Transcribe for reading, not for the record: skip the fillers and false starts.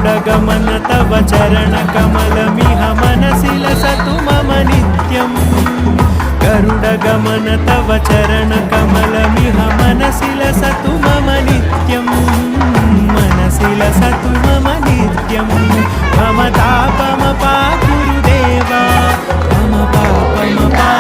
गरुडगमन तव चरणकमलमिह मनसि लसतु मम नित्यम् गरुडगमन तव चरणकमलमिह मनसि लसतु मम नित्यम् मनसि लसतु मम नित्यम् मम तापमपा गुरुदेवा मम पापमपा